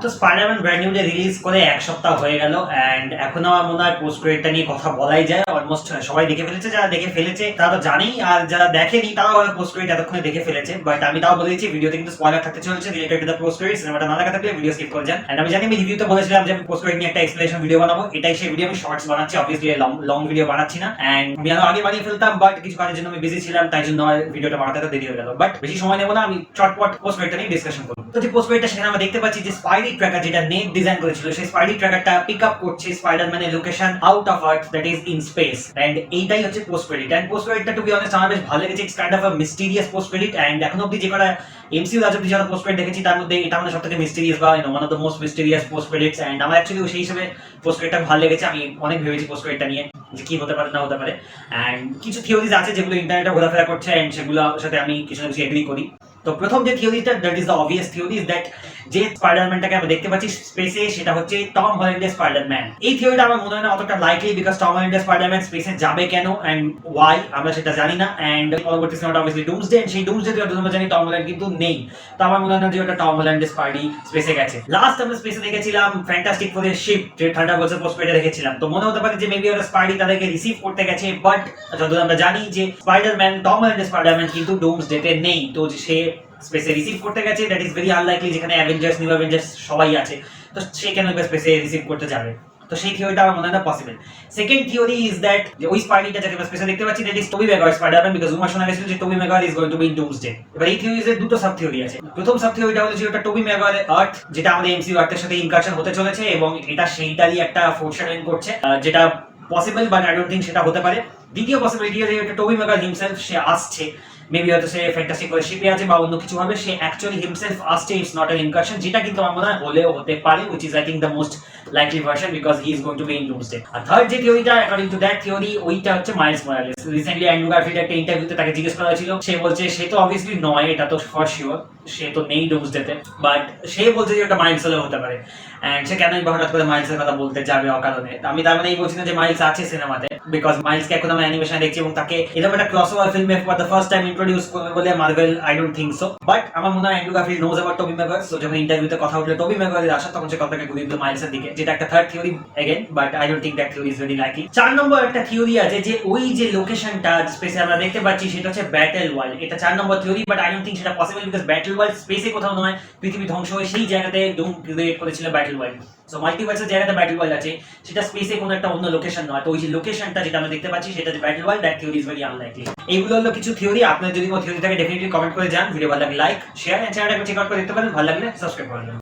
তো Spiderman brand new day release করে এক সপ্তাহ হয়ে গেল এন্ড এখনো আমার মনে হয় পোস্ট ক্রেডিটটা নিয়ে কথা বলাই যায়। অলমোস্ট সবাই দেখে ফেলেছে, যারা দেখে ফেলেছে তারা তো জানেই, আর যারা দেখেনি তারাও পোস্ট ক্রেডিট এতক্ষণে দেখে ফেলেছে। বাট আমি তাও বলে দিচ্ছি, ভিডিওতে কিন্তু স্পয়লার থাকতে চলেছে related to the post credit. সিনেমাটা না দেখা থাকলে ভিডিও স্কিপ করে যান। এন্ড আমি জানি আমি রিভিউতে বলেছিলাম যে আমি পোস্ট ক্রেডিট নিয়ে একটা এক্সপ্লেনেশন ভিডিও বানাবো, এটাই সেই ভিডিও। আমি শর্টস বানাচ্ছি, অবভিয়াসলি লং ভিডিও বানাচ্ছি না। এন্ড আমি আগে বানিয়ে ফেলতাম, বাট কিছু কাজের জন্য আমি বিজি ছিলাম, তাই জন্য আমার ভিডিওটা বানাতে তো দেরি হয়ে গেল। বাট বেশি সময় নেব না, আমি চটপট পোস্ট ক্রেডিটটা নিয়ে ডিসকাশন করব। তো যে পোস্ট ক্রেডিটটা সেখানে আমরা দেখতে পাচ্ছি যে স্পাইডি ট্র্যাকার যেটা নেট ডিজাইন করেছিল, সেই স্পাইডি ট্র্যাকারটা পিক আপ করছে স্পাইডারম্যানের location out of Earth, that is in space. And এইটাই হচ্ছে পোস্ট ক্রেডিট। এন্ড পোস্ট ক্রেডিটটা টু বি অনেস্ট আমার বেশ ভালো লেগেছে। It's kind of a mysterious post credit. And এখন অবধি যে কটা এমসিইউ রাজ অবধি যারা পোস্ট ক্রেডিট দেখেছি তার মধ্যে এটা আমাদের সবথেকে মিস্টিরিয়াস বা one of the most mysterious post credits. And আমার অ্যাকচুয়ালি সেই হিসেবে পোস্ট ক্রেডিটটা ভালো লেগেছে। আমি অনেক ভেবেছি পোস্ট ক্রেডিটটা নিয়ে যে কি হতে পারে না হতে পারে। এন্ড কিছু থিওরিজ আছে যেগুলো ইন্টারনেটে ঘোরাফেরা করছে, এন্ড সেগুলোর সাথে আমি কিছু না কিছু এগ্রি করি। তো প্রথম যে থিওরিটা, that is the obvious theory, is that যে স্পাইডারম্যানটাকে আমরা দেখতে পাচ্ছি স্পেসে সেটা হচ্ছে টম হল্যান্ডের স্পাইডারম্যান। এই থিওরিটা আমার মনে হয় না অতটা লাইকলি, বিকজ টম হল্যান্ডের স্পাইডারম্যান স্পেসে যাবে কেন এন্ড ওয়াই আমরা সেটা জানি না। এন্ড পরবর্তী সিনেমাটা অবভিয়াসলি ডুমসডে, সেই ডুমসডে আমরা জানি টম হল্যান্ড কিন্তু নেই। তো আমার মনে হয় না যে ওটা টম হল্যান্ডের স্পাইডি স্পেসে গেছে। লাস্ট আমরা স্পেসে দেখেছিলাম ফ্যান্টাস্টিক ফোরের শিপ, যে থান্ডারবোল্টসের পোস্ট ক্রেডিটে দেখেছিলাম। তো মনে হতে পারে যে মেবি ওরা স্পাইডি তাদেরকে রিসিভ করতে গেছে, বাট যতদূর আমরা জানি যে স্পাইডারম্যান টম হল্যান্ডের স্পাইডারম্যান কিন্তু ডুমসডেতে নেই। তো সে স্পেসে রিসিভ করতে গেছে, দ্যাট ইজ ভেরি আনলাইকলি, যেখানে অ্যাভেঞ্জার্স নিউ অ্যাভেঞ্জার্স সবাই আছে। তো সে কেন স্পেসে রিসিভ করতে যাবে? তো সেই থিওরিটা আমার মনে হয় না possible. Second theory is that যে ওই স্পাইডিটা যাকে আমরা স্পেসে দেখতে পাচ্ছি, that is Tobey Maguire Spiderman, because rumour শোনা গেছিল যে Tobey Maguire is going to be in Doomsday. এবার এই থিওরিজের দুটো সাব থিওরি আছে। প্রথম সাব থিওরিটা হলো যে ওটা টোবি ম্যাগুয়ারের আর্থ, যেটা আমাদের এমসিইউ আর্থের সাথে ইনকারশন হতে চলেছে, এবং এটা সেইটারই একটা ফোরশ্যাডোইং করছে, যেটা possible, but I don't think সেটা হতে পারে। দ্বিতীয় পসিবিলিটি যে এটা টোবি ম্যাগুয়ার হিমসেলফ সে আসছে, মেবি হয়তো সে ফ্যান্টাসি করে শিপে আছে বা অন্য কিছু হবে, সে অ্যাকচুয়ালি হিমসেলফ আসছে, ইটস নট অ্যান ইনকারশন, যেটা কিন্তু আমার মনে হয় হলেও হতে পারে, which is I think the most likely version because he is going to be in Doomsday. আর থার্ড যে থিওরিটা, অ্যাকর্ডিং টু দ্যাট থিওরি, ওইটা হচ্ছে Miles Morales. Recently Andrew Garfield একটা ইন্টারভিউতে তাকে জিজ্ঞেস করা হয়েছিল, সে বলছে সে তো অবভিয়াসলি নয়, এটা তো ফর শিওর, সে তো নেই ডুমসডেতে, বাট সে বলছে যে ওটা মাইলস হলেও হতে পারে। এন্ড সে কেনই বা হঠাৎ করে মাইলসের কথা বলতে যাবে অকারণে? আমি তার মানে এই বলছি না যে মাইলস আছে সিনেমাতে, বিকজ মাইলসকে এখন আমরা অ্যানিমেশনে দেখছি এবং তাকে এরকম একটা ক্রসওভার ফিল্মে for the first time introduce করবে বলে Marvel, I don't think so. But আমার মনে হয় Andrew Garfield nose about টোবি Maguire, so যখন ইন্টারভিউতে কথা উঠলো টোবি ম্যাগুয়ারের আসা, তখন সে কথাকে ঘুরিয়ে দিল মাইলসের দিকে, যেটা একটা third theory again, but I don't think that theory is very likely. 4 নম্বর একটা থিওরি আছে যে ওই যে লোকেশনটা স্পেসে আমরা দেখতে পাচ্ছি সেটা হচ্ছে ব্যাটল ওয়ার্ল্ড। এটা 4 নম্বর থিওরি, বাট আই ডোন্ট থিংক সেটা পসিবল, বিকজ ব্যাটল ওয়ার্ল্ড স্পেসে কোথাও নয়, পৃথিবী ধ্বংস হয়ে সেই জায়গাতে ডুম ক্রিয়েট করেছিল ব্যাটল ওয়ার্ল্ড। সো মাল্টিভার্সের জায়গাতে ব্যাটল ওয়ার্ল্ড আছে, সেটা স্পেসে কোনো একটা অন্য লোকেশন নয়। তো ওই যে লোকেশনটা যেটা আমরা দেখতে পাচ্ছি সেটা যে battle world, that theory is very unlikely. এইগুলো হলো কিছু থিওরি। আপনার যদি কোনো থিওরি থাকে ডেফিনেটলি কমেন্ট করে যান। ভিডিও ভালো লাগলে লাইক, শেয়ার, এন্ড চ্যানেলটাকে চেক আউট করে দেখতে পারেন। ভালো লাগলে সাবস্ক্রাইব করে দেন।